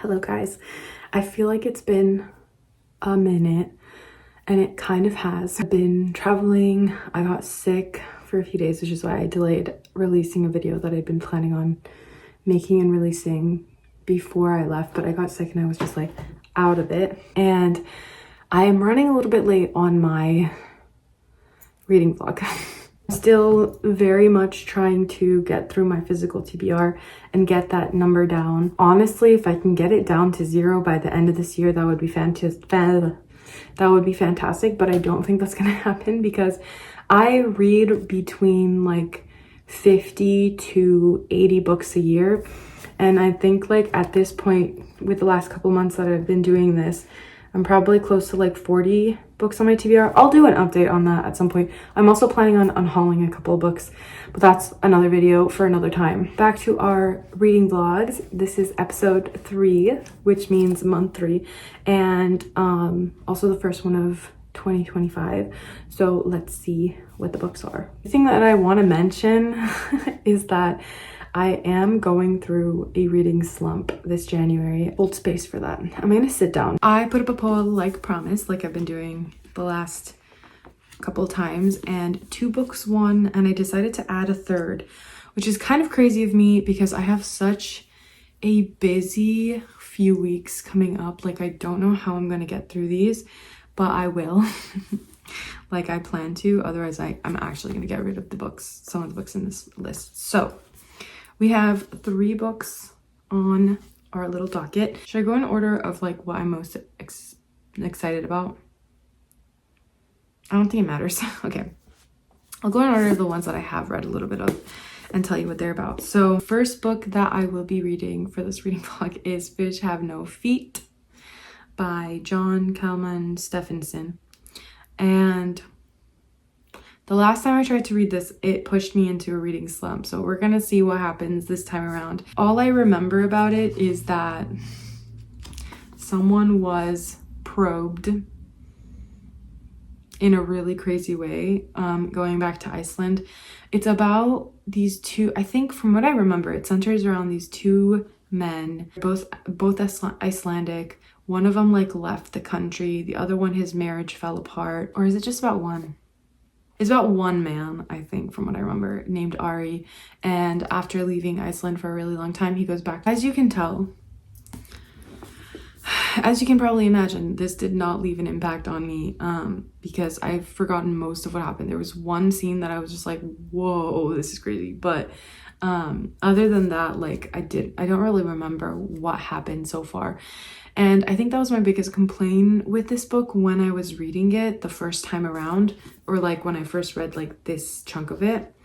Hello guys. I feel like it's been a minute, and it kind of has. I've been traveling. I got sick for a few days, which is why I delayed releasing a video that I'd been planning on making and releasing before I left, but I got sick and I was just like out of it. And I am running a little bit late on my reading vlog. Still very much trying to get through my physical TBR and get that number down. Honestly, if I can get it down to 0 by the end of this year, that would be fantastic. But I don't think that's gonna happen because I read between like 50 to 80 books a year. And I think like at this point, with the last couple months that I've been doing this, I'm probably close to like 40 books on my TBR. I'll do an update on that at some point. I'm also planning on unhauling a couple of books, but that's another video for another time. Back to our reading vlogs. This is episode 3, which means month 3, and also the first one of 2025. So let's see what the books are. The thing that I want to mention is that I am going through a reading slump this January. Hold space for that. I'm gonna sit down. I put up a poll like promised, like I've been doing the last couple times, and 2 books won, and I decided to add a third, which is kind of crazy of me because I have such a busy few weeks coming up. Like I don't know how I'm gonna get through these, but I will. Like I plan to, otherwise I'm actually gonna get rid of the books, some of the books in this list. So we have 3 books on our little docket. Should I go in order of like what I'm most excited about? I don't think it matters. Okay. I'll go in order of the ones that I have read a little bit of and tell you what they're about. So first book that I will be reading for this reading vlog is Fish Have No Feet by John Kalman Stephenson. And the last time I tried to read this, it pushed me into a reading slump. So we're gonna see what happens this time around. All I remember about it is that someone was probed in a really crazy way, going back to Iceland. It's about these 2, I think from what I remember, it centers around these 2 men, both Icelandic. One of them like left the country. The other one, his marriage fell apart. Or is it just about one? It's about one man, I think, from what I remember, named Ari. And after leaving Iceland for a really long time, he goes back. As you can tell, as you can probably imagine, this did not leave an impact on me because I've forgotten most of what happened. There was one scene that I was just like, whoa, this is crazy. But other than that, like I don't really remember what happened so far. And I think that was my biggest complaint with this book when I was reading it the first time around, or like when I first read like this chunk of it,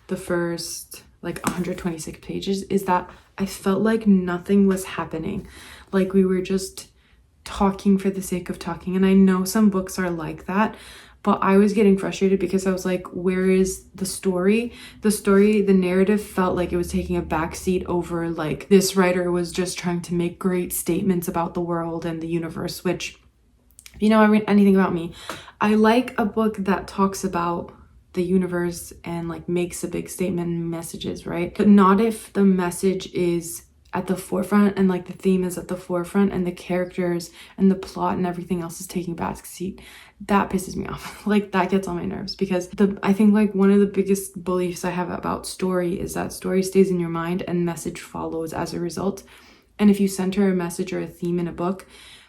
the first like 126 pages, is that I felt like nothing was happening. Like we were just talking for the sake of talking. And I know some books are like that, but I was getting frustrated because I was like, where is the story? The narrative felt like it was taking a backseat over like this writer was just trying to make great statements about the world and the universe, which, if you know anything about me, I like a book that talks about the universe and like makes a big statement and messages, right? But not if the message is at the forefront and like the theme is at the forefront and the characters and the plot and everything else is taking back seat. That pisses me off. Like that gets on my nerves because I think like one of the biggest beliefs I have about story is that story stays in your mind and message follows as a result. And if you center a message or a theme in a book,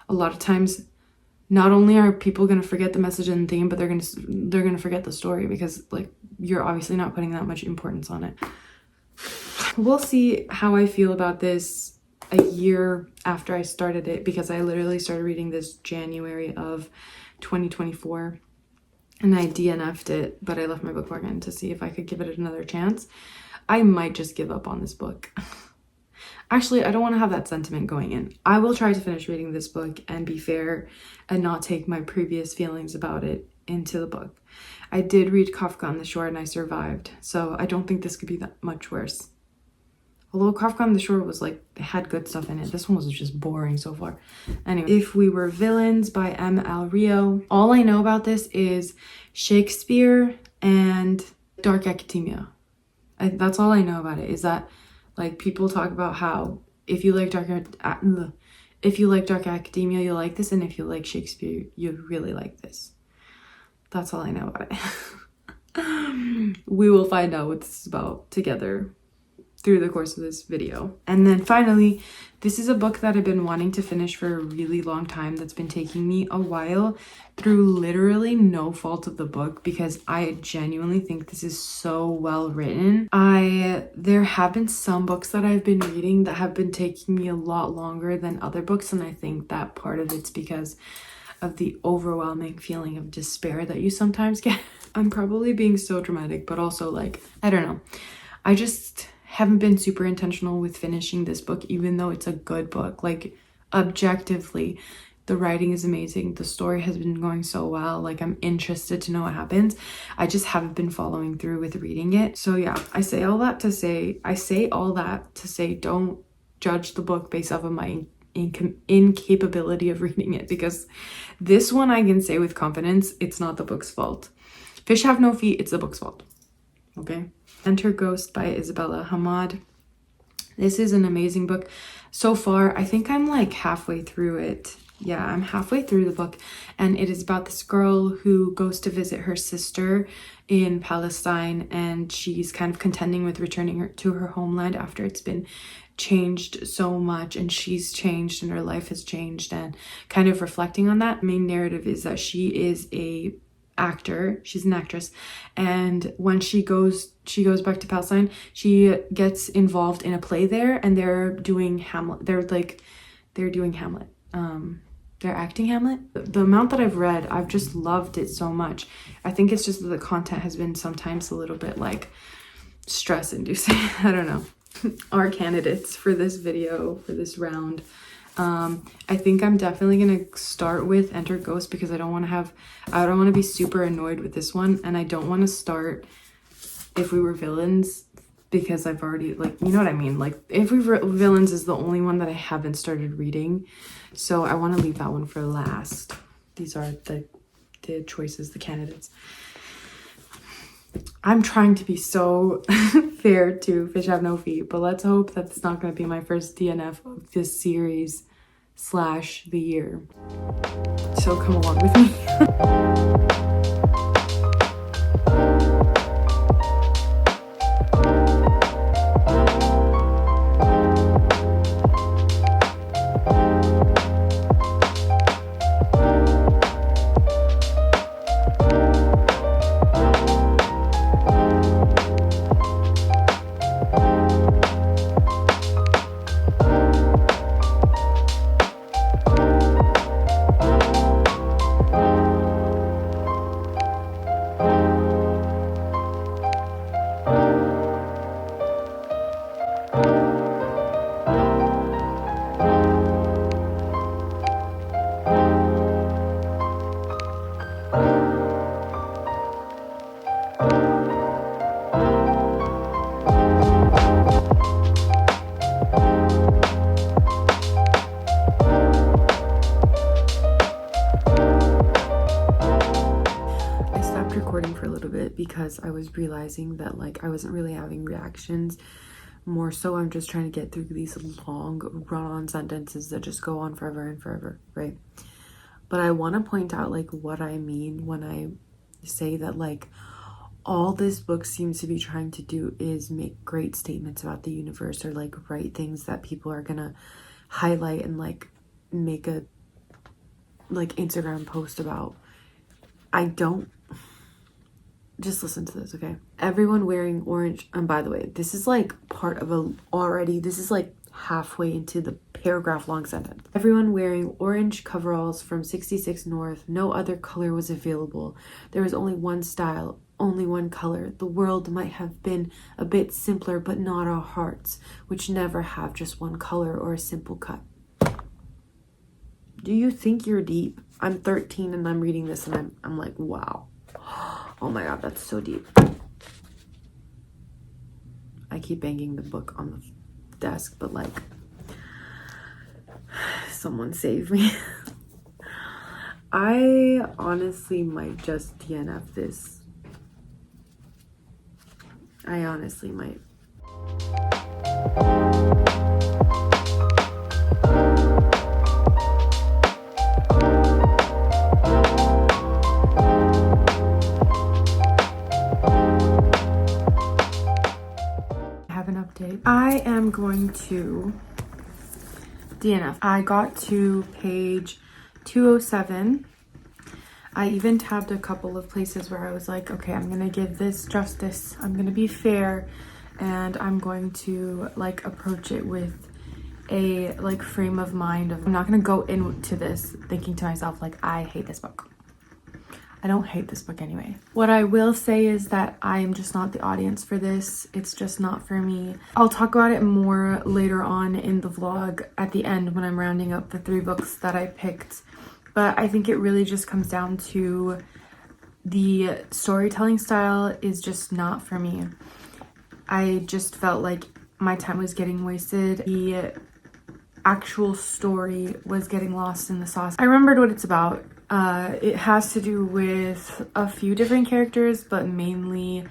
a lot of times not only are people going to forget the message and theme, but they're going to forget the story because like you're obviously not putting that much importance on it. We'll see how I feel about this a year after I started it, because I literally started reading this January of 2024 and I DNF'd it, but I left my bookmark in to see if I could give it another chance. I might just give up on this book. Actually, I don't want to have that sentiment going in. I will try to finish reading this book and be fair and not take my previous feelings about it into the book. I did read Kafka on the Shore and I survived, so I don't think this could be that much worse. Although Kafka on the Shore was like, it had good stuff in it. This one was just boring so far. Anyway, If We Were Villains by M.L. Rio. All I know about this is Shakespeare and dark academia. That's all I know about it, is that like people talk about how if you like dark if you like dark academia, you'll like this, and if you like Shakespeare, you'll really like this. That's all I know about it. We will find out what this is about together through the course of this video. And then finally, this is a book that I've been wanting to finish for a really long time, that's been taking me a while through literally no fault of the book, because I genuinely think this is so well written. There have been some books that I've been reading that have been taking me a lot longer than other books, and I think that part of it's because of the overwhelming feeling of despair that you sometimes get. I'm probably being so dramatic, but also like, I don't know. I just haven't been super intentional with finishing this book, even though it's a good book. Like, objectively, the writing is amazing. The story has been going so well. Like, I'm interested to know what happens. I just haven't been following through with reading it. So yeah, I say all that to say don't judge the book based off of my incapability of reading it, because this one I can say with confidence, it's not the book's fault. Fish Have No Feet, it's the book's fault. Okay. Enter Ghost by Isabella Hamad. This is an amazing book. So far, I think I'm like halfway through it. Yeah, I'm halfway through the book, and it is about this girl who goes to visit her sister in Palestine, and she's kind of contending with returning her to her homeland after it's been changed so much, and she's changed and her life has changed, and kind of reflecting on that. Main narrative is that she is she's an actress, and when she goes back to Palestine, she gets involved in a play there, and they're doing Hamlet. They're doing Hamlet. They're acting Hamlet. The amount that I've read, I've just loved it so much. I think it's just that the content has been sometimes a little bit like stress inducing. I don't know. Our candidates for this video, for this round, I think I'm definitely gonna start with Enter Ghost, because I don't want to be super annoyed with this one, and I don't want to start If We Were Villains, because I've already, like, you know what I mean, like If We Were Villains is the only one that I haven't started reading, so I want to leave that one for last. These are the choices, the candidates. I'm trying to be so fair to Fish Have No Feet, but let's hope that it's not going to be my first DNF of this series / the year. So come along with me. Because I was realizing that like I wasn't really having reactions. More so I'm just trying to get through these long run-on sentences that just go on forever and forever, right? But I want to point out like what I mean when I say that like all this book seems to be trying to do is make great statements about the universe, or like write things that people are gonna highlight and like make a like Instagram post about. I don't. Just listen to this, okay? Everyone wearing orange, and by the way, this is like part of this is like halfway into the paragraph long sentence. Everyone wearing orange coveralls from 66 North. No other color was available. There was only one style, only one color. The world might have been a bit simpler, but not our hearts, which never have just one color or a simple cut. Do you think you're deep? I'm 13 and I'm reading this and I'm like, wow. Oh my god, that's so deep. I keep banging the book on the desk, but like, someone save me. I honestly might just DNF this. I honestly might. today. I am going to DNF. I got to page 207. I even tabbed a couple of places where I was like, okay, I'm gonna give this justice. I'm gonna be fair, and I'm going to like approach it with a like frame of mind of I'm not gonna go into this thinking to myself like I hate this book. I don't hate this book anyway. What I will say is that I am just not the audience for this. It's just not for me. I'll talk about it more later on in the vlog at the end when I'm rounding up the 3 books that I picked. But I think it really just comes down to the storytelling style is just not for me. I just felt like my time was getting wasted. The actual story was getting lost in the sauce. I remembered what it's about. It has to do with a few different characters, but mainly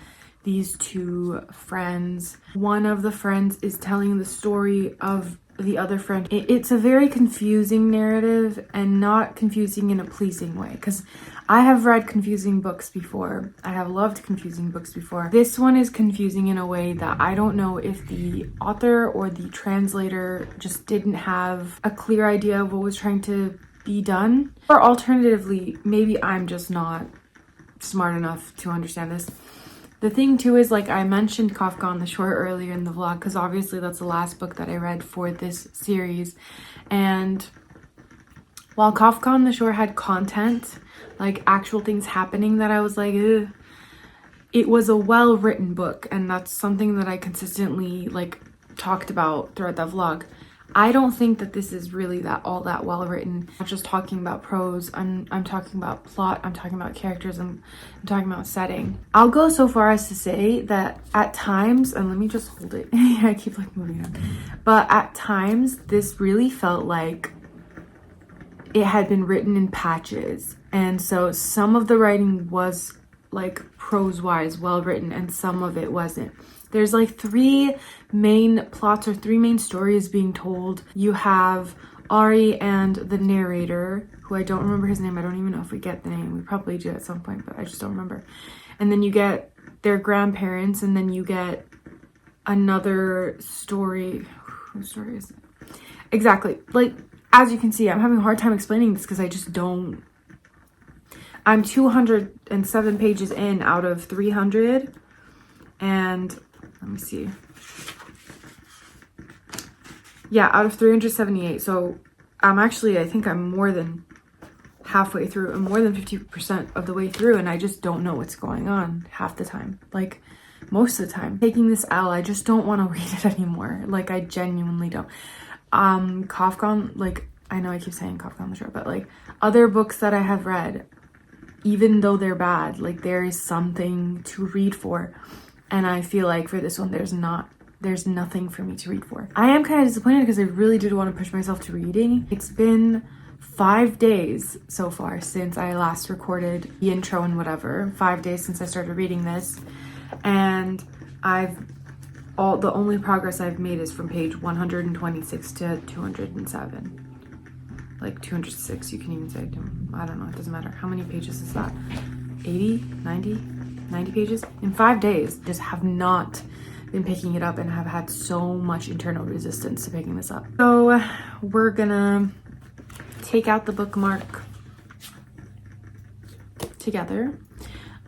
these 2 friends. One of the friends is telling the story of the other friend. It's a very confusing narrative, and not confusing in a pleasing way, because I have read confusing books before. I have loved confusing books before. This one is confusing in a way that I don't know if the author or the translator just didn't have a clear idea of what was trying to be done. Or alternatively, maybe I'm just not smart enough to understand this. The thing too is, like, I mentioned Kafka on the Shore earlier in the vlog, because obviously that's the last book that I read for this series. And while Kafka on the Shore had content, like actual things happening that I was like, ugh, it was a well-written book, and that's something that I consistently like talked about throughout that vlog. I don't think that this is really all that well written. I'm not just talking about prose. I'm talking about plot. I'm talking about characters. I'm talking about setting. I'll go so far as to say that at times, and let me just hold it. I keep like moving on. But at times, this really felt like it had been written in patches. And so some of the writing was like prose-wise well written, and some of it wasn't. There's like 3 main plots or 3 main stories being told. You have Ari and the narrator, who I don't remember his name. I don't even know if we get the name. We probably do at some point, but I just don't remember. And then you get their grandparents, and then you get another story. Whose story is it? Exactly. Like, as you can see, I'm having a hard time explaining this because I just don't. I'm 207 pages in out of 300. And let me see. Yeah, out of 378. So I think I'm more than halfway through. I'm more than 50% of the way through, and I just don't know what's going on half the time. Like, most of the time. Taking this L, I just don't want to read it anymore. Like, I genuinely don't. Kafka, like, I know I keep saying Kafka on the Shore, but like other books that I have read, even though they're bad, like there is something to read for. And I feel like for this one, there's nothing for me to read for. I am kind of disappointed because I really did want to push myself to reading. It's been 5 days so far since I last recorded the intro and whatever. 5 days since I started reading this. And the only progress I've made is from page 126 to 207. Like 206, you can even say. I don't know, it doesn't matter. How many pages is that? 80, 90 pages? In 5 days, just have not been picking it up and have had so much internal resistance to picking this up. So we're gonna take out the bookmark together.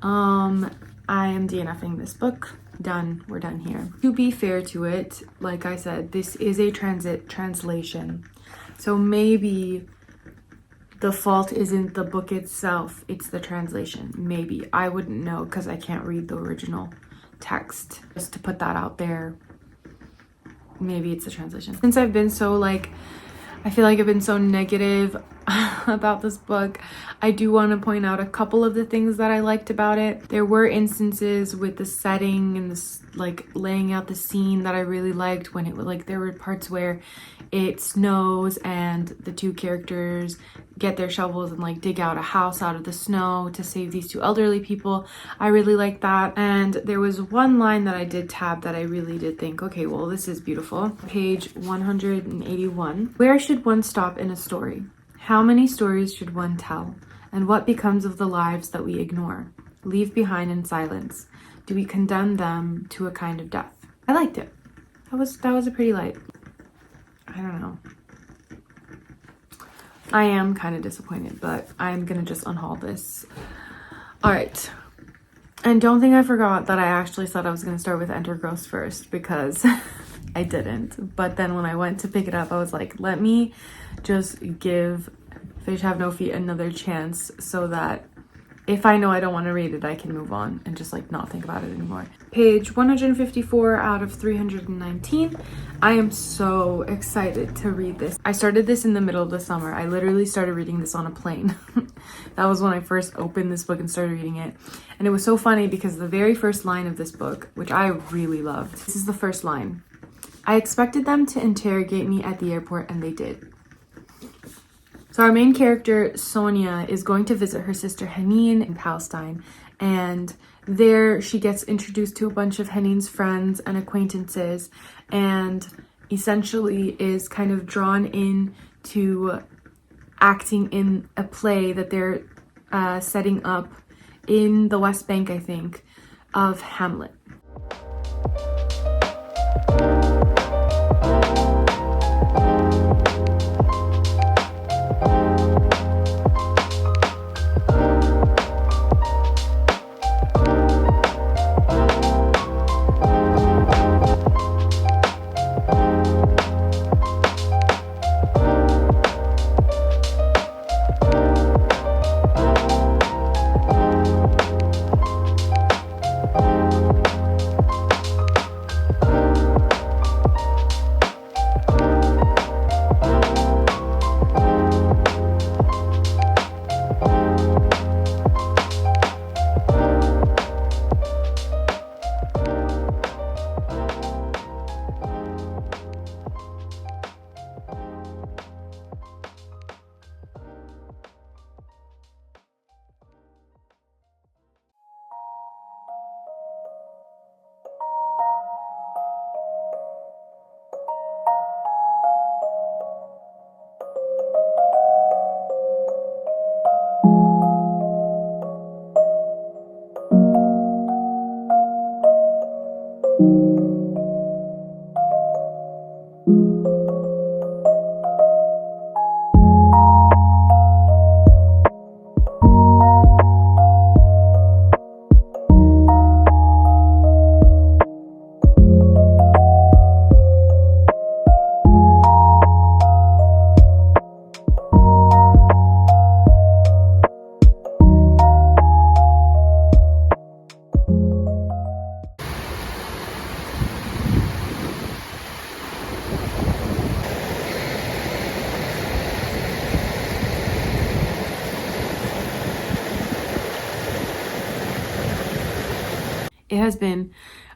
I am DNFing this book. Done. We're done here. To be fair to it, like I said, this is a translation. So maybe the fault isn't the book itself, it's the translation. Maybe. I wouldn't know because I can't read the original text. Just to put that out there, maybe it's the translation. Since I've been so I feel like I've been so negative about this book, I do want to point out a couple of the things that I liked about it. There were instances with the setting and this laying out the scene that I really liked, when it was there were parts where it snows and the 2 characters get their shovels and dig out a house out of the snow to save these 2 elderly people. I really liked that. And there was one line that I did tab that I really did think, okay, well, this is beautiful. Page 181. Where should one stop in a story? How many stories should one tell? And what becomes of the lives that we ignore, leave behind in silence? Do we condemn them to a kind of death? I liked it. that was a pretty light. I don't know. I am kind of disappointed, but I'm gonna just unhaul this. All right. And don't think I forgot that I actually said I was gonna start with Enter Ghost first, because I didn't. But then when I went to pick it up, I was like, let me just give Fish Have No Feet another chance, so that if I know I don't want to read it, I can move on and just like not think about it anymore. Page 154 out of 319. I am so excited to read this. I started this in the middle of the summer. I literally started reading this on a plane. That was when I first opened this book and started reading it. And it was so funny because the very first line of this book, which I really loved, this is the first line. I expected them to interrogate me at the airport, and they did. So our main character, Sonia, is going to visit her sister Heneen in Palestine, and there she gets introduced to a bunch of Heneen's friends and acquaintances, and essentially is kind of drawn into acting in a play that they're setting up in the West Bank, I think, of Hamlet. It has been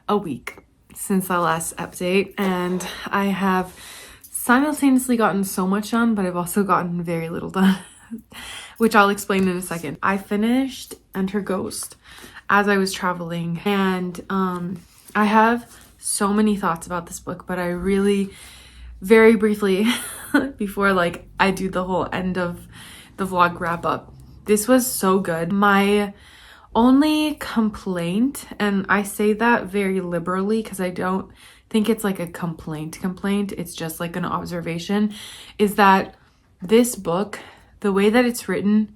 a week since the last update, and I have simultaneously gotten so much done, but I've also gotten very little done, which I'll explain in a second. I finished Enter Ghost as I was traveling, and I have so many thoughts about this book, but I really, very briefly, before like I do the whole end of the vlog wrap up, this was so good. My only complaint, and I say that very liberally because I don't think it's like a complaint, it's just like an observation, is that this book, the way that it's written,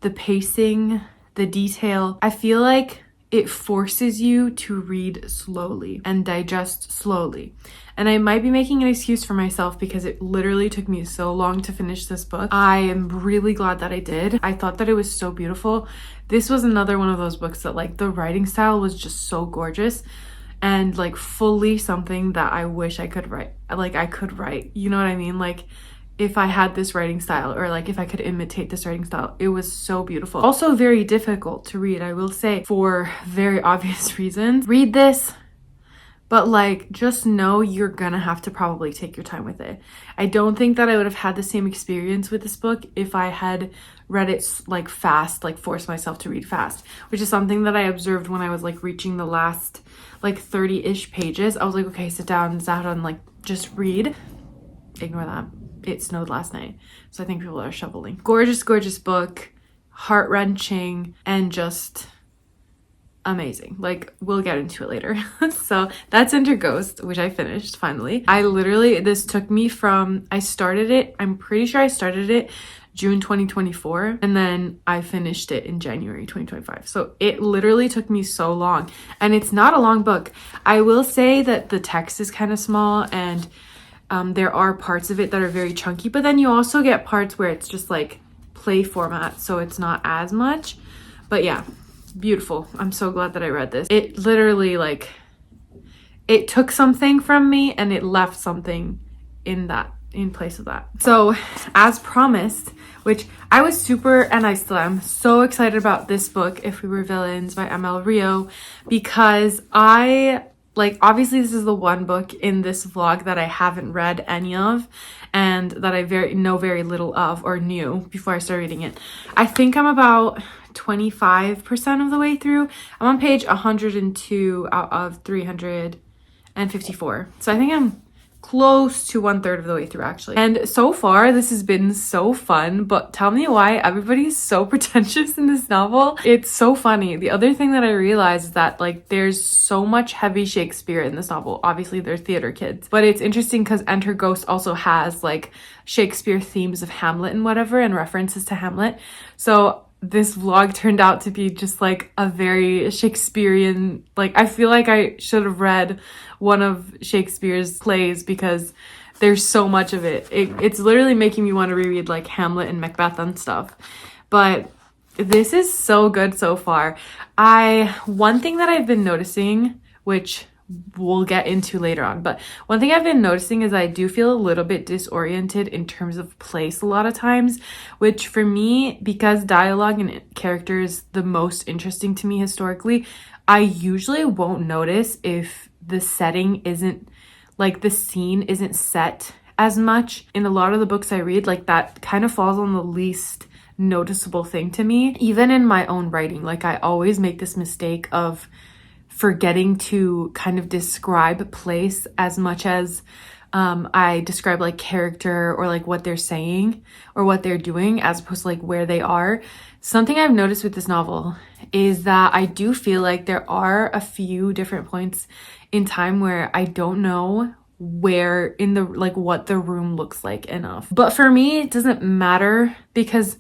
the pacing, the detail, I feel like it forces you to read slowly and digest slowly. And I might be making an excuse for myself because it literally took me so long to finish this book. I am really glad that I did. I thought that it was so beautiful. This was another one of those books that like the writing style was just so gorgeous and like fully something that I wish I could write. Like I could write, you know what I mean? Like if I had this writing style, or like if I could imitate this writing style. It was so beautiful. Also very difficult to read, I will say, for very obvious reasons. Read this, but like just know you're gonna have to probably take your time with it. I don't think that I would have had the same experience with this book if I had read it like fast, like forced myself to read fast, which is something that I observed when I was like reaching the last like 30-ish pages. I was like, okay, sit down, and like just read. Ignore that. It snowed last night, so I think people are shoveling. Gorgeous, gorgeous book, heart-wrenching, and just amazing. Like, we'll get into it later. So that's Enter Ghost, which I finished finally. This took me from, I started it, I'm pretty sure I started it June 2024, and then I finished it in January 2025. So it literally took me so long, and it's not a long book. I will say that the text is kind of small, and there are parts of it that are very chunky, but then you also get parts where it's just like play format, so it's not as much. But yeah, beautiful. I'm so glad that I read this. It literally, like, it took something from me and it left something in place of that. So as promised, which I was super, and I still am so excited about this book, If We Were Villains by ML Rio, because obviously this is the one book in this vlog that I haven't read any of, and that I know very little of, or knew before I started reading it. I think I'm about 25% of the way through. I'm on page 102 out of 354. So I think I'm close to 1/3 of the way through, actually. And so far, this has been so fun, but tell me why everybody's so pretentious in this novel. It's so funny. The other thing that I realized is that, like, there's so much heavy Shakespeare in this novel. Obviously, they're theater kids, but it's interesting because Enter Ghost also has, like, Shakespeare themes of Hamlet and whatever, and references to Hamlet. So this vlog turned out to be just like a very Shakespearean, like, I feel like I should have read one of Shakespeare's plays because there's so much of it. It's literally making me want to reread like Hamlet and Macbeth and stuff. But this is so good so far. One thing that I've been noticing, which we'll get into later on, but one thing I've been noticing is I do feel a little bit disoriented in terms of place a lot of times, which for me, because dialogue and character is the most interesting to me historically, I usually won't notice if the setting isn't, like, the scene isn't set as much. In a lot of the books I read, like, that kind of falls on the least noticeable thing to me. Even in my own writing, like, I always make this mistake of forgetting to kind of describe place as much as I describe like character or like what they're saying or what they're doing, as opposed to like where they are. Something I've noticed with this novel is that I do feel like there are a few different points in time where I don't know where in the, like, what the room looks like enough. But for me, it doesn't matter, because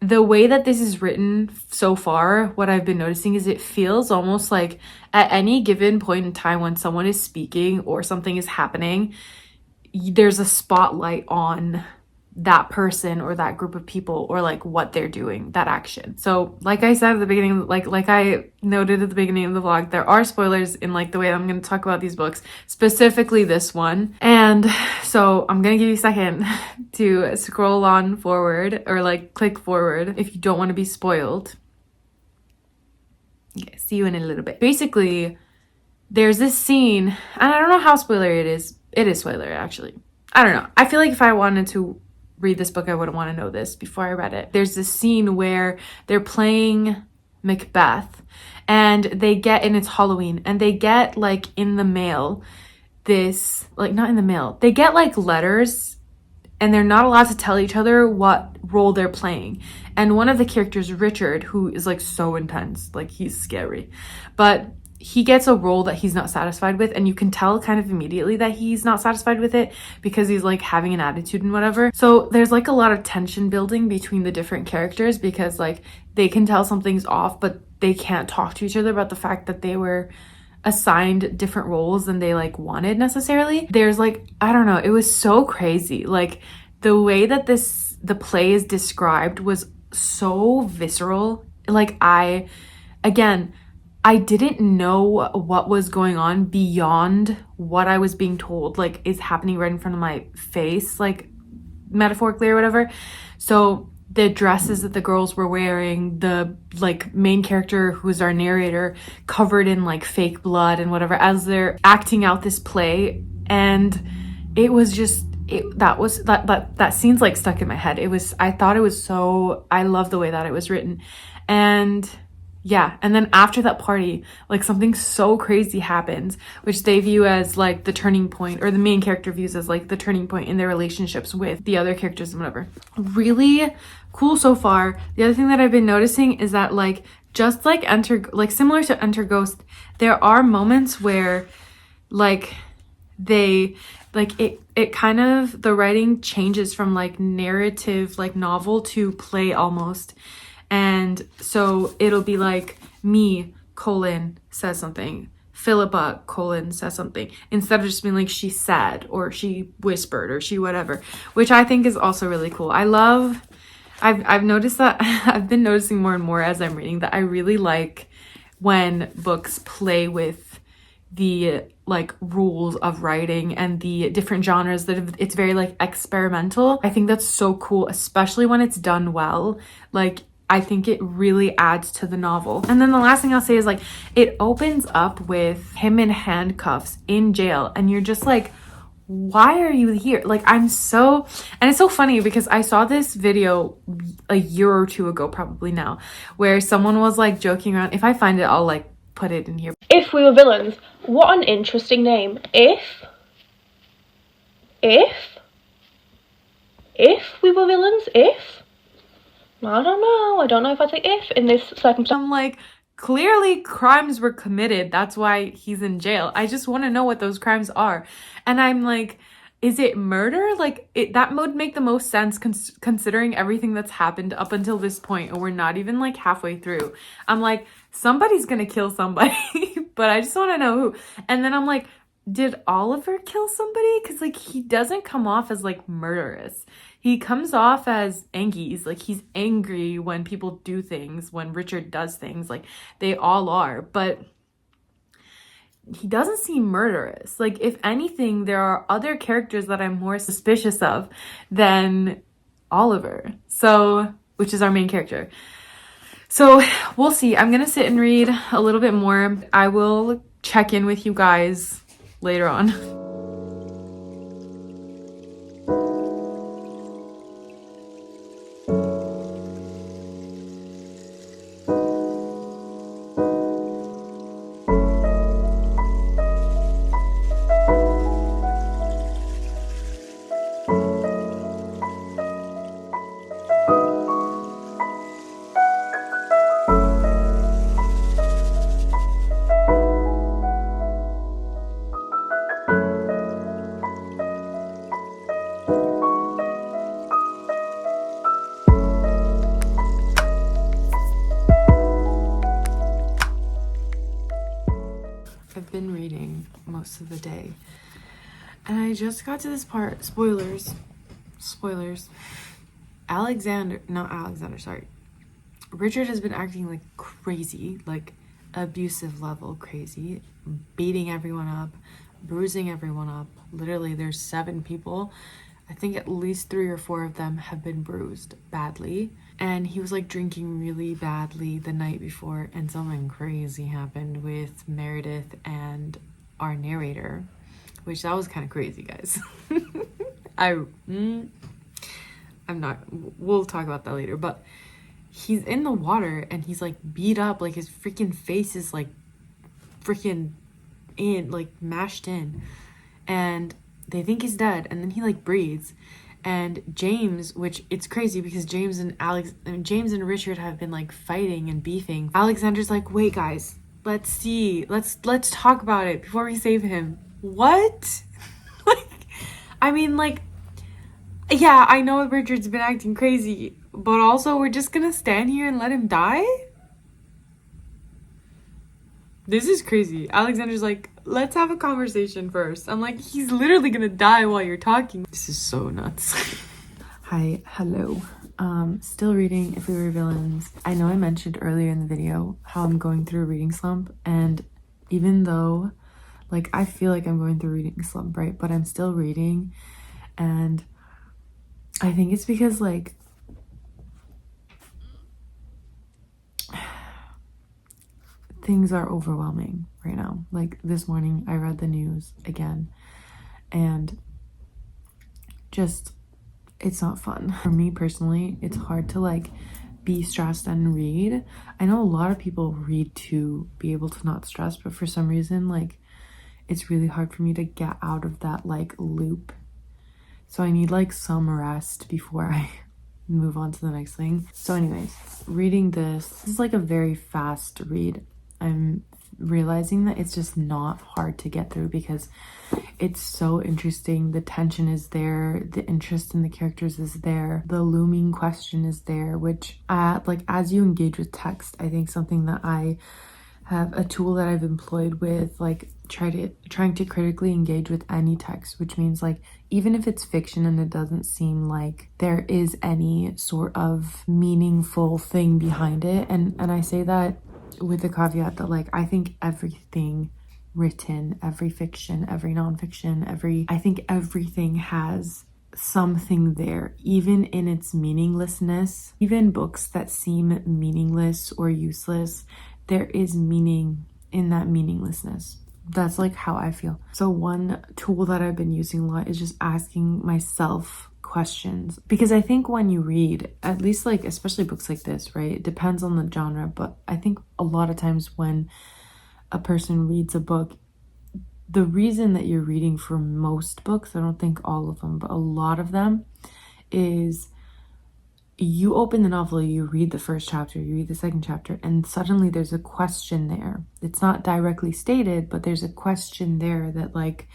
the way that this is written so far, what I've been noticing is it feels almost like at any given point in time when someone is speaking or something is happening, there's a spotlight on that person or that group of people, or like what they're doing, that action. So like I said at the beginning, like I noted at the beginning of the vlog, there are spoilers in like the way I'm going to talk about these books, specifically this one. And so I'm going to give you a second to scroll on forward, or like click forward if you don't want to be spoiled. Okay, see you in a little bit. Basically, there's this scene, and I don't know how spoilery it is. It is spoilery, actually. I don't know. I feel like if I wanted to read this book, I wouldn't want to know this before I read it. There's this scene where they're playing Macbeth, and and it's Halloween, and they get like in the mail this, like, not in the mail, they get like letters, and they're not allowed to tell each other what role they're playing. And one of the characters, Richard, who is like so intense, like he's scary, but he gets a role that he's not satisfied with, and you can tell kind of immediately that he's not satisfied with it because he's like having an attitude and whatever. So there's like a lot of tension building between the different characters, because like they can tell something's off, but they can't talk to each other about the fact that they were assigned different roles than they like wanted necessarily. There's like, I don't know, it was so crazy. Like the way that the play is described was so visceral. Like I didn't know what was going on beyond what I was being told, like, is happening right in front of my face, like, metaphorically or whatever. So the dresses that the girls were wearing, the, like, main character, who's our narrator, covered in, like, fake blood and whatever, as they're acting out this play. And it was just, that scene's, like, stuck in my head. I love the way that it was written. And yeah, and then after that party, like, something so crazy happens, which they view as like the turning point, or the main character views as like the turning point in their relationships with the other characters and whatever. Really cool so far. The other thing that I've been noticing is that, like, just like similar to Enter Ghost, there are moments where like they like it kind of, the writing changes from like narrative, like novel to play almost. And so it'll be like me colon says something, Philippa colon says something, instead of just being like she said or she whispered or she whatever, which I think is also really cool. I've noticed that I've been noticing more and more as I'm reading that I really like when books play with the like rules of writing and the different genres, that it's very like experimental. I think that's so cool, especially when it's done well. Like I think it really adds to the novel. And then the last thing I'll say is like it opens up with him in handcuffs in jail and you're just like, why are you here? Like and it's so funny because I saw this video a year or two ago probably now where someone was like joking around. If I find it, I'll like put it in here. If we were villains, what an interesting name. If we were villains, I don't know if I'd say if in this circumstance. I'm like, clearly crimes were committed, that's why he's in jail. I just want to know what those crimes are. And I'm like, is it murder? Like that would make the most sense considering everything that's happened up until this point, and we're not even like halfway through. I'm like, somebody's gonna kill somebody, but I just want to know who. And then I'm like, did Oliver kill somebody? Because like he doesn't come off as like murderous. He comes off as angry. Like he's angry when people do things, when Richard does things, like they all are, but he doesn't seem murderous. Like if anything, there are other characters that I'm more suspicious of than Oliver, so which is our main character. So we'll see. I'm gonna sit and read a little bit more. I will check in with you guys later on. I've been reading most of the day and I just got to this part. Spoilers. Richard has been acting like crazy, like abusive level crazy, beating everyone up, bruising everyone up. Literally there's 7 people. I think at least 3 or 4 of them have been bruised badly. And he was like drinking really badly the night before, and something crazy happened with Meredith and our narrator, which that was kind of crazy, guys. We'll talk about that later, but he's in the water and he's like beat up, like his freaking face is like freaking in, like mashed in, and they think he's dead, and then he like breathes. And James, which it's crazy because James and Richard have been like fighting and beefing. Alexander's like, wait guys, let's talk about it before we save him. What? Like, I mean, like, yeah, I know Richard's been acting crazy, but also we're just gonna stand here and let him die? This is crazy. Alexander's like, let's have a conversation first. I'm like, he's literally gonna die while you're talking. This is so nuts. Hello. Still reading If We Were Villains. I know I mentioned earlier in the video how I'm going through a reading slump, and even though like I feel like I'm going through a reading slump, right? But I'm still reading, and I think it's because like things are overwhelming right now. Like this morning I read the news again, and just it's not fun. For me personally, it's hard to like be stressed and read. I know a lot of people read to be able to not stress, but for some reason like it's really hard for me to get out of that like loop. So I need like some rest before I move on to the next thing. So anyways, reading this is like a very fast read. I'm realizing that it's just not hard to get through because it's so interesting. The tension is there, the interest in the characters is there, the looming question is there, which like as you engage with text, I think something that I have a tool that I've employed with like trying to critically engage with any text, which means like even if it's fiction and it doesn't seem like there is any sort of meaningful thing behind it, and I say that with the caveat that like I think everything written, every fiction, every nonfiction, I think everything has something there, even in its meaninglessness. Even books that seem meaningless or useless, there is meaning in that meaninglessness. That's like how I feel. So one tool that I've been using a lot is just asking myself questions, because I think when you read, at least like especially books like this, right, it depends on the genre, but I think a lot of times when a person reads a book, the reason that you're reading for most books, I don't think all of them, but a lot of them, is you open the novel, you read the first chapter, you read the second chapter, and suddenly there's a question there. It's not directly stated, but there's a question there that like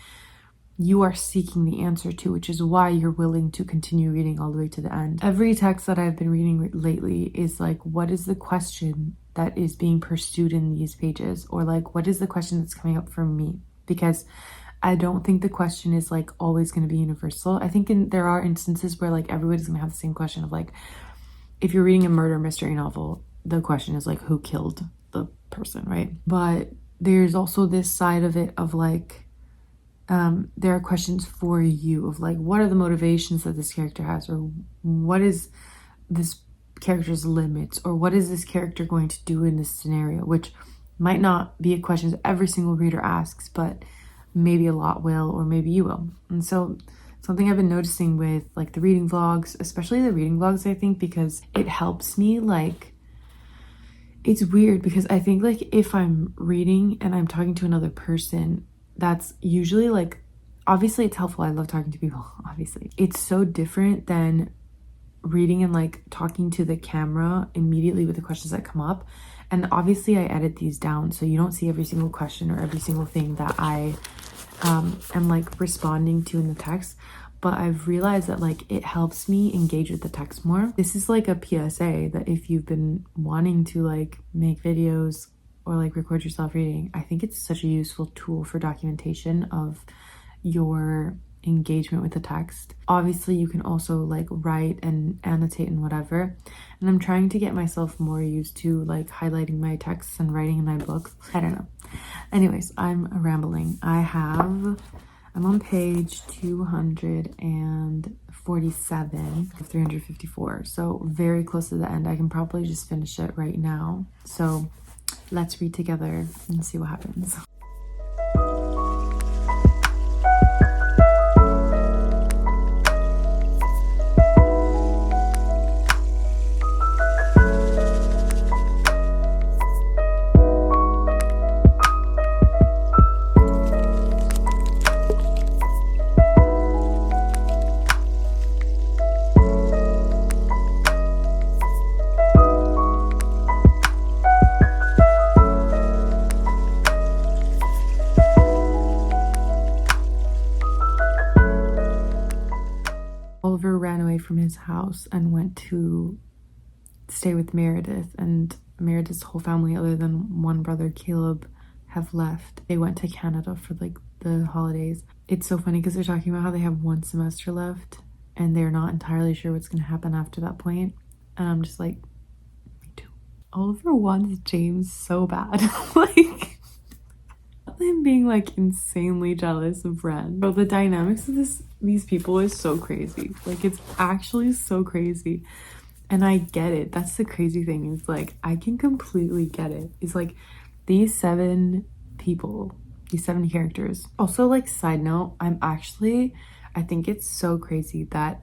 you are seeking the answer to, which is why you're willing to continue reading all the way to the end. Every text that I've been reading lately is like, what is the question that is being pursued in these pages? Or like, what is the question that's coming up for me? Because I don't think the question is like always going to be universal. I think there are instances where like everybody's going to have the same question of like, if you're reading a murder mystery novel, the question is like, who killed the person, right? But there's also this side of it of like, there are questions for you of like, what are the motivations that this character has, or what is this character's limits, or what is this character going to do in this scenario, which might not be a question that every single reader asks, but maybe a lot will, or maybe you will. And so something I've been noticing with like the reading vlogs, especially the reading vlogs, I think, because it helps me, like, it's weird because I think like if I'm reading and I'm talking to another person, that's usually like, obviously it's helpful. I love talking to people, obviously. It's so different than reading and like talking to the camera immediately with the questions that come up. And obviously I edit these down so you don't see every single question or every single thing that I am like responding to in the text. But I've realized that like it helps me engage with the text more. This is like a PSA that if you've been wanting to like make videos or like record yourself reading, I think it's such a useful tool for documentation of your engagement with the text. Obviously you can also like write and annotate and whatever, and I'm trying to get myself more used to like highlighting my texts and writing in my books. I don't know. Anyways, I'm rambling. I'm on page 247 of 354, so very close to the end. I can probably just finish it right now, so let's read together and see what happens. Oliver ran away from his house and went to stay with Meredith, and Meredith's whole family, other than one brother, Caleb, have left. They went to Canada for like the holidays. It's so funny because they're talking about how they have one semester left and they're not entirely sure what's going to happen after that point. And I'm just like, me too. Oliver wants James so bad. Like, him being like insanely jealous of Ren. But the dynamics of these people is so crazy. Like, it's actually so crazy. And I get it. That's the crazy thing. It's like, I can completely get it. It's like these 7 people, these 7 characters. Also, like, side note, I think it's so crazy that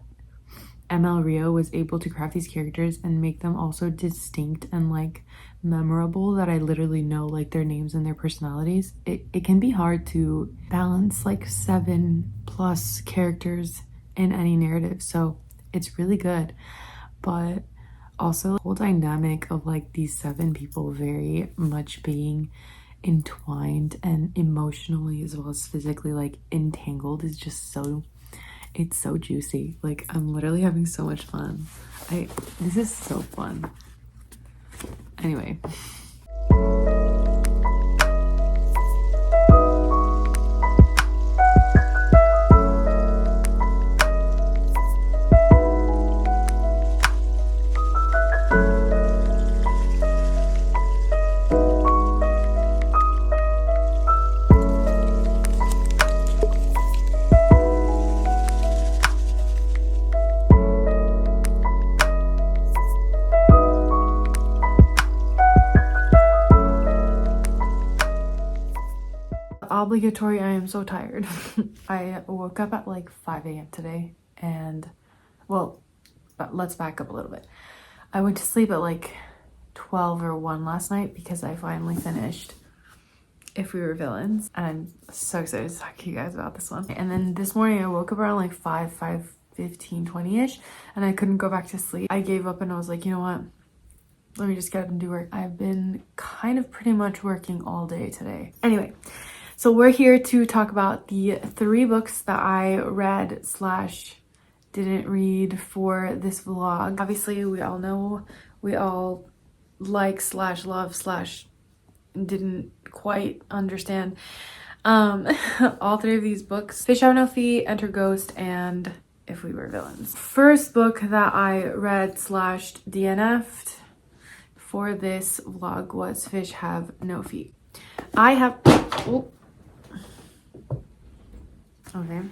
ML Rio was able to craft these characters and make them also distinct and like memorable, that I literally know like their names and their personalities. It can be hard to balance like 7+ characters in any narrative, so it's really good. but also the whole dynamic of like these 7 people very much being entwined and emotionally as well as physically like entangled is just so, it's so juicy. Like I'm literally having so much fun. This is so fun. Anyway. Obligatory, I am so tired. I woke up at like 5 a.m. today and, well, but let's back up a little bit. I went to sleep at like 12 or 1 last night because I finally finished If We Were Villains, and I'm so excited to talk to you guys about this one. And then this morning I woke up around like 5:15, 20ish, and I couldn't go back to sleep. I gave up and I was like, you know what? Let me just get up and do work. I've been kind of pretty much working all day today. Anyway, so we're here to talk about the 3 books that I read / didn't read for this vlog. Obviously, we all know, we all like / love / didn't quite understand all 3 of these books: Fish Have No Feet, Enter Ghost, and If We Were Villains. First book that I read / DNF'd for this vlog was Fish Have No Feet. Okay,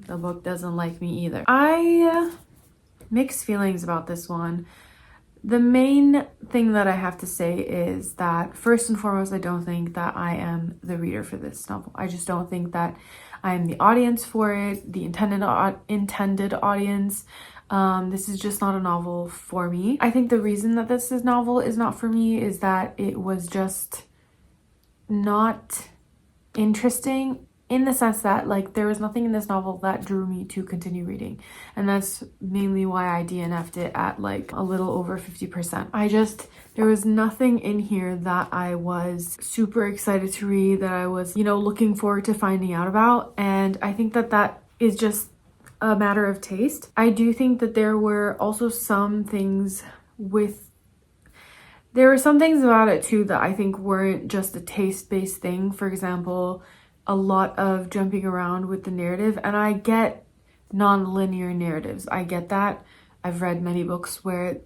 the book doesn't like me either. I mixed feelings about this one. The main thing that I have to say is that first and foremost, I don't think that I am the reader for this novel. I just don't think that I am the audience for it, the intended audience. This is just not a novel for me. I think the reason that this novel is not for me is that it was just not interesting, in the sense that like there was nothing in this novel that drew me to continue reading, and that's mainly why I DNF'd it at like a little over 50%. There was nothing in here that I was super excited to read, that I was, you know, looking forward to finding out about, and I think that that is just a matter of taste. I do think that there were also some things about it too that I think weren't just a taste-based thing. For example, a lot of jumping around with the narrative, and I get non-linear narratives. I get that. I've read many books where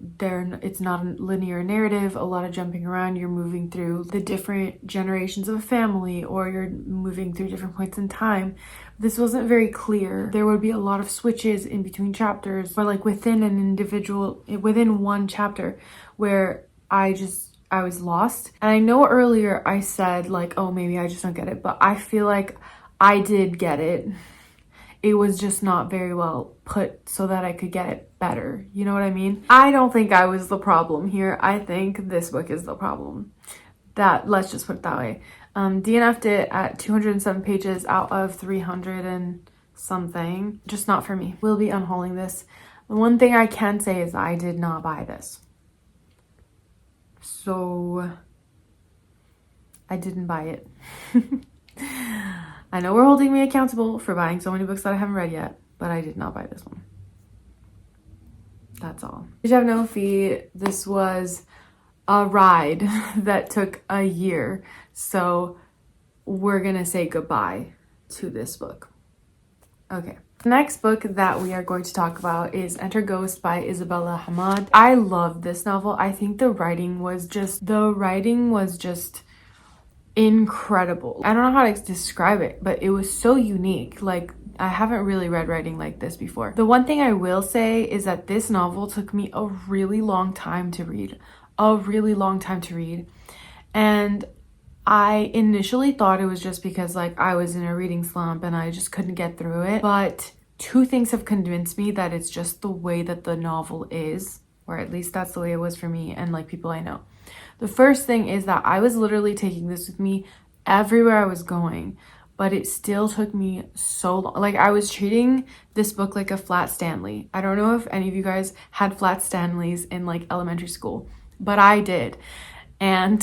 it's not a linear narrative, a lot of jumping around. You're moving through the different generations of a family, or you're moving through different points in time. This wasn't very clear. There would be a lot of switches in between chapters, or like within one chapter, where I was lost. And I know earlier I said like, oh, maybe I just don't get it, but I feel like I did get it. It was just not very well put so that I could get it better. You know what I mean? I don't think I was the problem here. I think this book is the problem. Let's just put it that way. DNF'd it at 207 pages out of 300 and something. Just not for me. We'll be unhauling this. The one thing I can say is I did not buy this. So I didn't buy it. I know we're holding me accountable for buying so many books that I haven't read yet, but I did not buy this one. That's all. Fish Have No Feet. This was a ride that took a year. So we're gonna say goodbye to this book. Okay. The next book that we are going to talk about is Enter Ghost by Isabella Hamad. I love this novel. I think the writing was just incredible. I don't know how to describe it, but it was so unique. Like, I haven't really read writing like this before. The one thing I will say is that this novel took me a really long time to read. And I initially thought it was just because like I was in a reading slump and I just couldn't get through it. But 2 things have convinced me that it's just the way that the novel is, or at least that's the way it was for me and like people I know. The first thing is that I was literally taking this with me everywhere I was going. but it still took me so long. Like, I was treating this book like a flat Stanley. I don't know if any of you guys had flat Stanleys in like elementary school, but I did. And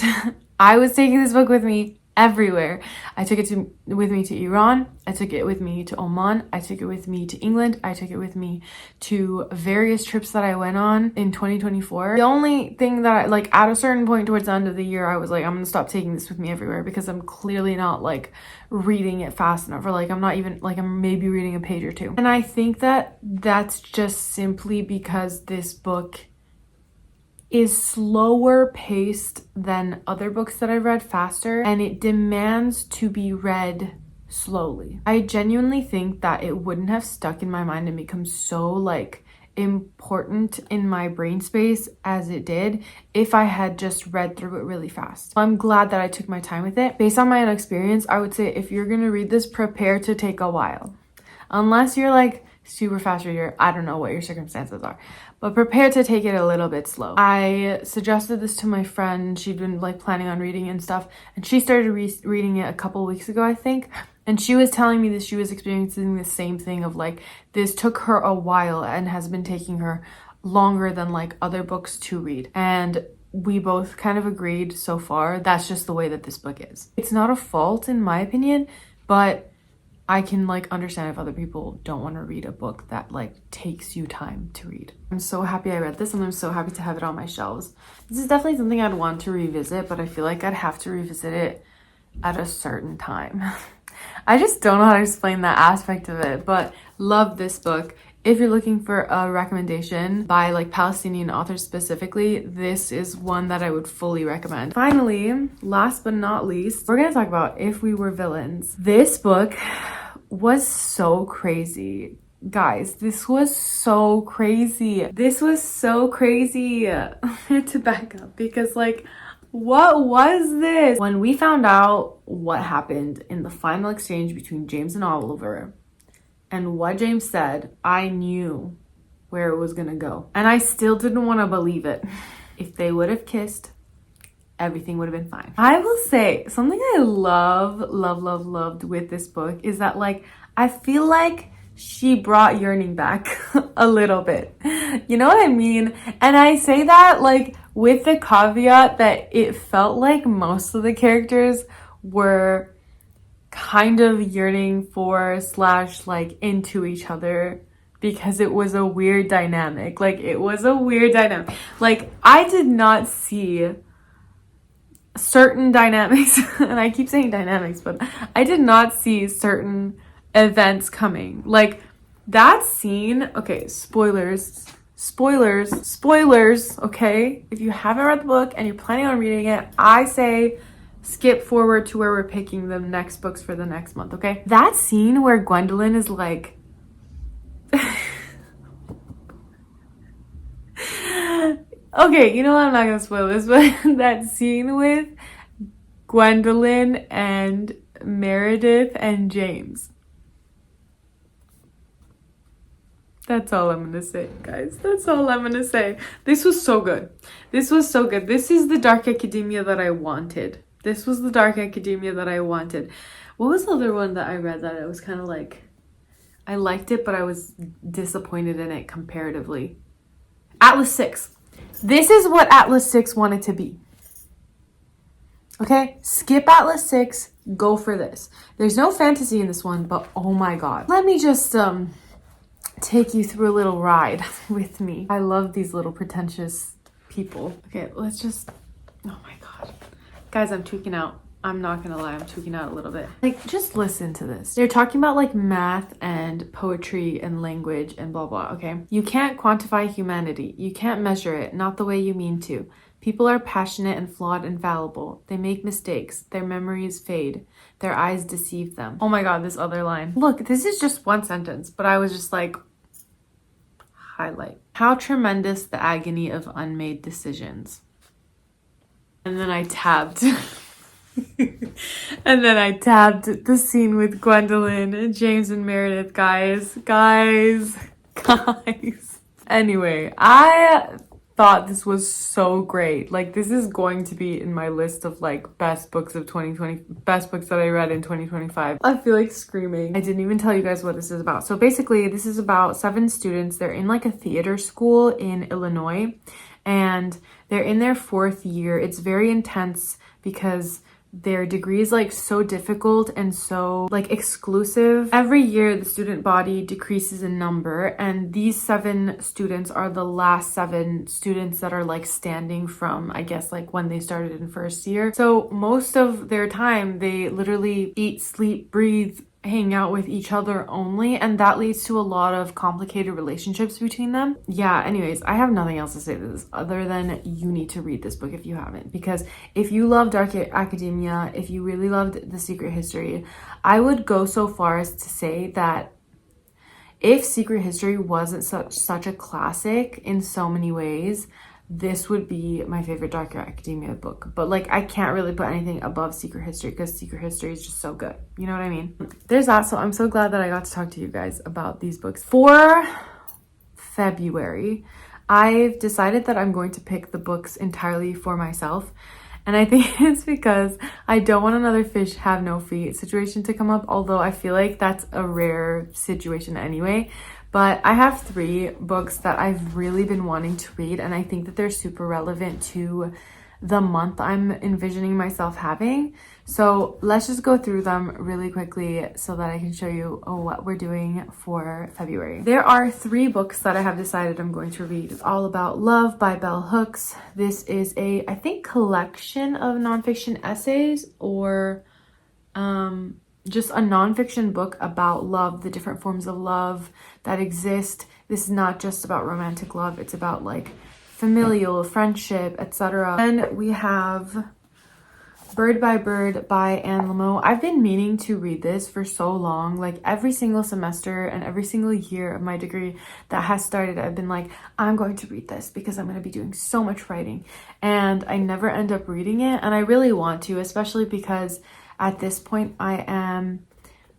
I was taking this book with me everywhere. I took it with me to Iran. I took it with me to Oman. I took it with me to England. I took it with me to various trips that I went on in 2024. The only thing that I, like, at a certain point towards the end of the year, I was like, I'm gonna stop taking this with me everywhere because I'm clearly not like reading it fast enough, or like I'm not even, like, I'm maybe reading a page or two. And I think that that's just simply because this book is slower paced than other books that I've read faster, and it demands to be read slowly. I genuinely think that it wouldn't have stuck in my mind and become so like important in my brain space as it did if I had just read through it really fast. I'm glad that I took my time with it. Based on my own experience, I would say if you're gonna read this, prepare to take a while. Unless you're like super fast reader, I don't know what your circumstances are, but prepare to take it a little bit slow. I suggested this to my friend. She'd been like planning on reading and stuff, and she started reading it a couple weeks ago, I think. And she was telling me that she was experiencing the same thing of like, this took her a while and has been taking her longer than like other books to read. And we both kind of agreed so far, that's just the way that this book is. It's not a fault in my opinion, but I can like understand if other people don't want to read a book that like takes you time to read. I'm so happy I read this, and I'm so happy to have it on my shelves. This is definitely something I'd want to revisit, but I feel like I'd have to revisit it at a certain time. I just don't know how to explain that aspect of it, but love this book. If you're looking for a recommendation by like Palestinian authors specifically, this is one that I would fully recommend. Finally, last but not least, we're gonna talk about If We Were Villains. This book was so crazy. Guys, this was so crazy. This was so crazy. I had to back up because like, what was this? When we found out what happened in the final exchange between James and Oliver, and what James said, I knew where it was gonna go. And I still didn't want to believe it. If they would have kissed, everything would have been fine. I will say, something I loved with this book is that like, I feel like she brought yearning back a little bit. You know what I mean? And I say that like with the caveat that it felt like most of the characters were kind of yearning for / like into each other, because it was a weird dynamic. Like, it was a weird dynamic. Like, I did not see certain dynamics, and I keep saying dynamics, but I did not see certain events coming. Like, that scene, okay, spoilers, okay? If you haven't read the book and you're planning on reading it, I say skip forward to where we're picking the next books for the next month, okay? That scene where Gwendolyn is like... Okay, you know what? I'm not gonna spoil this, but that scene with Gwendolyn and Meredith and James. That's all I'm gonna say, guys. That's all I'm gonna say. This was so good. This was so good. This is the dark academia that I wanted. This was the dark academia that I wanted. What was the other one that I read that I was kind of like, I liked it, but I was disappointed in it comparatively? Atlas 6. This is what Atlas 6 wanted to be. Okay? Skip Atlas 6. Go for this. There's no fantasy in this one, but oh my god. Let me just take you through a little ride with me. I love these little pretentious people. Okay, let's just... Oh my god. Guys, I'm tweaking out. I'm not gonna lie, I'm tweaking out a little bit. Like, just listen to this. They're talking about like math and poetry and language and blah blah, okay? You can't quantify humanity. You can't measure it, not the way you mean to. People are passionate and flawed and fallible. They make mistakes. Their memories fade. Their eyes deceive them. Oh my god, this other line. Look, this is just one sentence, but I was just like, highlight. How tremendous the agony of unmade decisions. And then I tabbed. And then I tabbed the scene with Gwendolyn and James and Meredith. Guys. Anyway, I thought this was so great. Like, this is going to be in my list of like best books of 2020, best books that I read in 2025. I feel like screaming. I didn't even tell you guys what this is about. So basically, this is about 7 students. They're in like a theater school in Illinois, and they're in their 4th year. It's very intense because their degree is like so difficult and so like exclusive. Every year the student body decreases in number, and these 7 students are the last 7 students that are like standing from, I guess, like when they started in 1st year. So most of their time they literally eat, sleep, breathe, hang out with each other only, and that leads to a lot of complicated relationships between them. Yeah, anyways, I have nothing else to say to this other than you need to read this book if you haven't, because if you love dark academia, if you really loved The Secret History, I would go so far as to say that if Secret History wasn't such a classic in so many ways, this would be my favorite dark academia book. But like, I can't really put anything above Secret History because Secret History is just so good. You know what I mean? There's that. So I'm so glad that I got to talk to you guys about these books. For February, I've decided that I'm going to pick the books entirely for myself. And I think it's because I don't want another fish have no feet situation to come up, although I feel like that's a rare situation anyway. But I have 3 books that I've really been wanting to read, and I think that they're super relevant to the month I'm envisioning myself having. So let's just go through them really quickly so that I can show you what we're doing for February. There are 3 books that I have decided I'm going to read. It's All About Love by Bell Hooks. This is a, I think, collection of nonfiction essays, or just a nonfiction book about love, the different forms of love that exist. This is not just about romantic love, it's about like familial, friendship, etc. Then we have Bird by Bird by Anne Lamott. I've been meaning to read this for so long. Like, every single semester and every single year of my degree that has started, I've been like, I'm going to read this because I'm going to be doing so much writing. And I never end up reading it. And I really want to, especially because at this point I am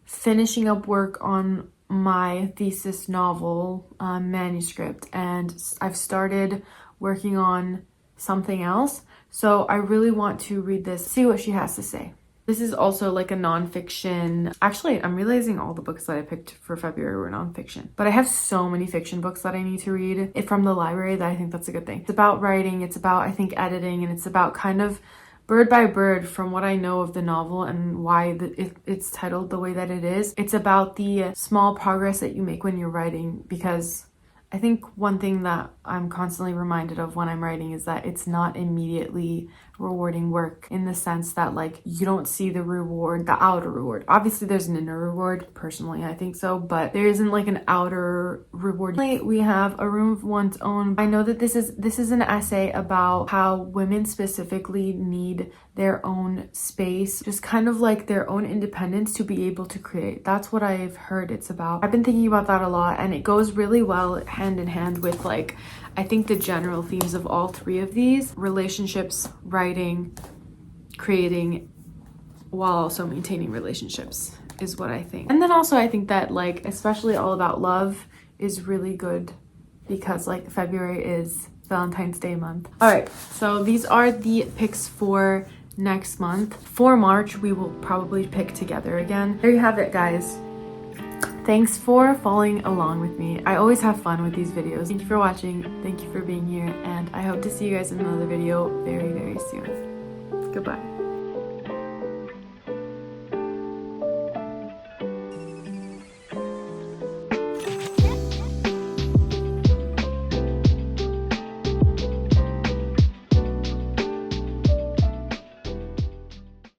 finishing up work on my thesis novel manuscript, and I've started working on something else. So I really want to read this, see what she has to say. This is also like a nonfiction. Actually, I'm realizing all the books that I picked for February were nonfiction, but I have so many fiction books that I need to read from the library that I think that's a good thing. It's about writing, it's about, I think, editing, and it's about kind of Bird by Bird, from what I know of the novel and why it's titled the way that it is. It's about the small progress that you make when you're writing, because I think one thing that I'm constantly reminded of when I'm writing is that it's not immediately rewarding work, in the sense that like you don't see the reward, the outer reward. Obviously there's an inner reward, personally I think so, but there isn't like an outer reward. We have A Room of One's Own. I know that this is an essay about how women specifically need their own space, just kind of like their own independence to be able to create. That's what I've heard it's about. I've been thinking about that a lot, and it goes really well hand in hand with, like, I think the general themes of all 3 of these: relationships, writing, creating, while also maintaining relationships, is what I think. And then also I think that, like, especially All About Love is really good because, like, February is Valentine's Day month. All right, so these are the picks for next month. For March, we will probably pick together again. There you have it, guys. Thanks for following along with me. I always have fun with these videos. Thank you for watching. Thank you for being here. And I hope to see you guys in another video very, very soon. Goodbye.